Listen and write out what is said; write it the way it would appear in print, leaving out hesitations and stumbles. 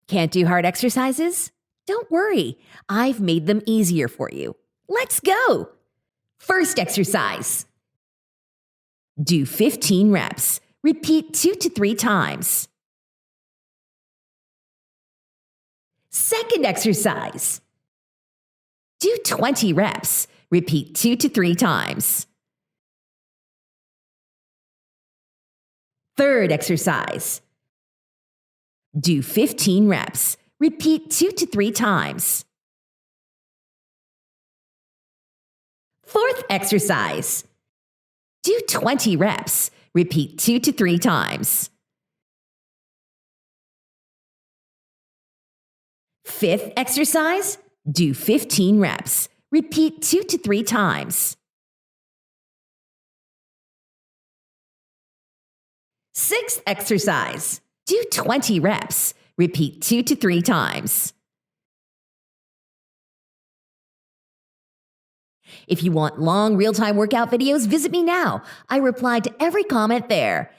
Can't do hard exercises? Don't worry, I've made them easier for you. Let's go! First exercise. Do 15 reps. Repeat 2 to 3 times. Second exercise. Do 20 reps. Repeat 2 to 3 times. Third exercise. Do 15 reps. Repeat 2 to 3 times. Fourth exercise. Do 20 reps. Repeat 2 to 3 times. Fifth exercise. Do 15 reps. Repeat 2 to 3 times. Sixth exercise. Do 20 reps. Repeat 2 to 3 times. If you want long real-time workout videos, visit me now. I reply to every comment there.